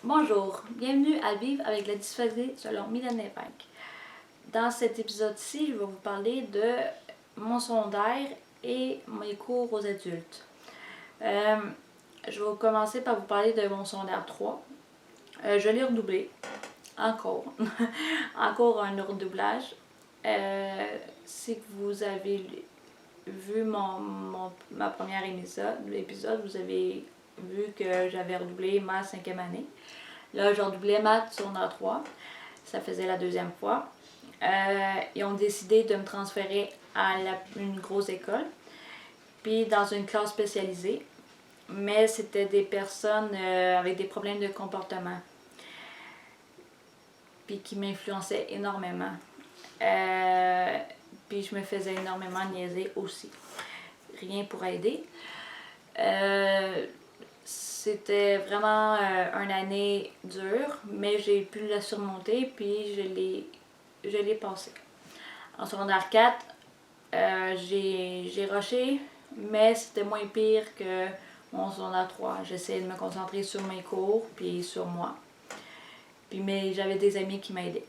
Bonjour, bienvenue à Vivre avec la dysphasie selon Mylène Lévesque. Dans cet épisode-ci, je vais vous parler de mon secondaire et mes cours aux adultes. Je vais commencer par vous parler de mon secondaire 3. Je l'ai redoublé, encore, encore un redoublage. Si vous avez vu ma première épisode, vous avez vu que j'avais redoublé ma 5e année. Là, j'ai redoublé maths secondaire 3. Ça faisait la 2e fois. Ils ont décidé de me transférer à une grosse école, puis dans une classe spécialisée. Mais c'était des personnes avec des problèmes de comportement, puis qui m'influençaient énormément. Puis je me faisais énormément niaiser aussi. Rien pour aider. C'était vraiment une année dure, mais j'ai pu la surmonter, puis je l'ai passée. En secondaire 4, j'ai rushé, mais c'était moins pire que mon secondaire 3. J'essayais de me concentrer sur mes cours, puis sur moi. Mais j'avais des amis qui m'aidaient.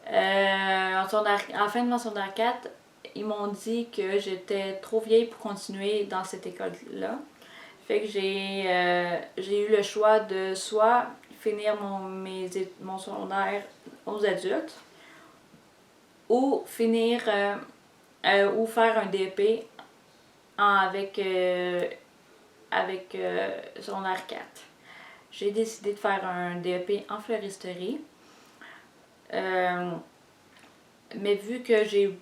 À la fin de mon secondaire 4, ils m'ont dit que j'étais trop vieille pour continuer dans cette école-là. Fait que j'ai eu le choix de soit finir mon secondaire aux adultes ou finir ou faire un DEP avec secondaire 4. J'ai décidé de faire un DEP en fleuristerie. Mais vu que j'ai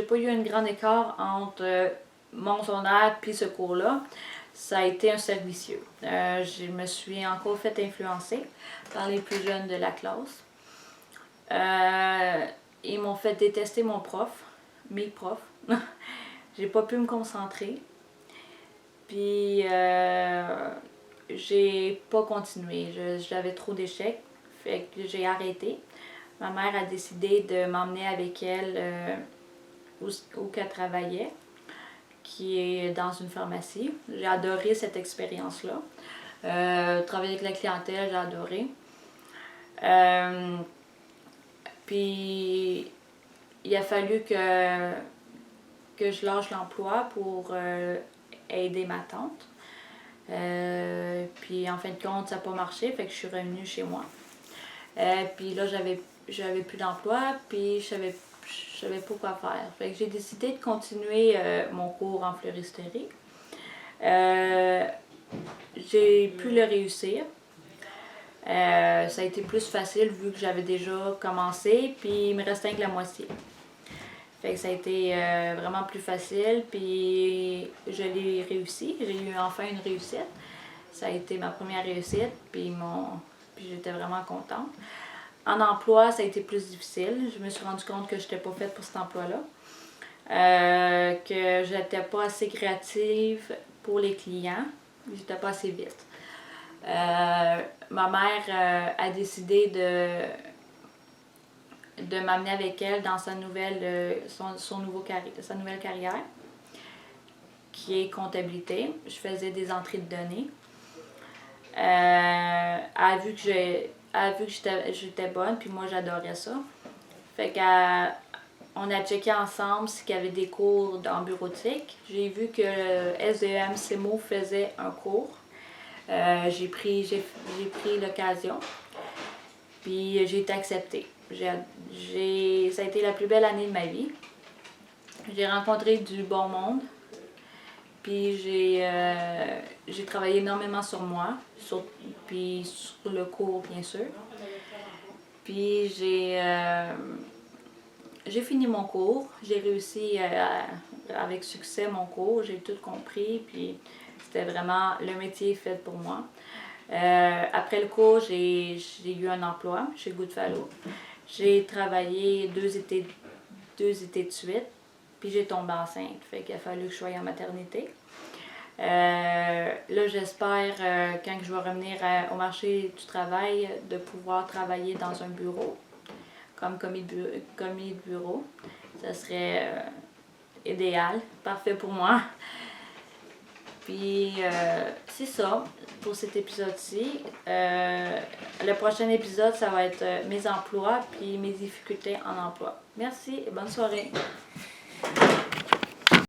pas eu un grand écart entre mon secondaire et ce cours-là, ça a été un cercle vicieux. Je me suis encore fait influencer par les plus jeunes de la classe. Ils m'ont fait détester mes profs. J'ai pas pu me concentrer. Puis j'ai pas continué. J'avais trop d'échecs. Fait que j'ai arrêté. Ma mère a décidé de m'emmener avec elle où qu'elle travaillait, qui est dans une pharmacie. J'ai adoré cette expérience-là. Travailler avec la clientèle, j'ai adoré. Puis il a fallu que je lâche l'emploi pour aider ma tante. Puis en fin de compte, ça n'a pas marché, fait que je suis revenue chez moi. Puis là, j'avais plus d'emploi, puis je savais pas quoi faire. Fait que j'ai décidé de continuer mon cours en fleuristerie. J'ai pu le réussir. Ça a été plus facile vu que j'avais déjà commencé, puis il me restait que la moitié. Fait que ça a été vraiment plus facile, puis je l'ai réussi. J'ai eu enfin une réussite. Ça a été ma première réussite, puis j'étais vraiment contente. En emploi, ça a été plus difficile. Je me suis rendu compte que je n'étais pas faite pour cet emploi-là. Que je n'étais pas assez créative pour les clients. J'étais pas assez vite. Ma mère a décidé de m'amener avec elle dans sa nouvelle carrière, qui est comptabilité. Je faisais des entrées de données. Elle a vu que j'étais bonne, puis moi j'adorais ça. Fait qu'on a checké ensemble s'il y avait des cours en bureautique. J'ai vu que SDM CEMO faisait un cours. J'ai pris l'occasion, puis j'ai été acceptée. Ça a été la plus belle année de ma vie. J'ai rencontré du bon monde, puis j'ai travaillé énormément sur moi, puis sur le cours bien sûr. Puis j'ai fini mon cours, j'ai réussi avec succès mon cours, j'ai tout compris, puis c'était vraiment le métier fait pour moi. Après le cours, j'ai eu un emploi chez Goodfellow. J'ai travaillé deux étés de suite, puis j'ai tombé enceinte. Fait qu'il a fallu que je sois en maternité. Là, j'espère, quand je vais revenir au marché du travail, de pouvoir travailler dans un bureau, comme commis de bureau. Ça serait idéal, parfait pour moi. Puis c'est ça pour cet épisode-ci. Le prochain épisode, ça va être mes emplois puis mes difficultés en emploi. Merci et bonne soirée.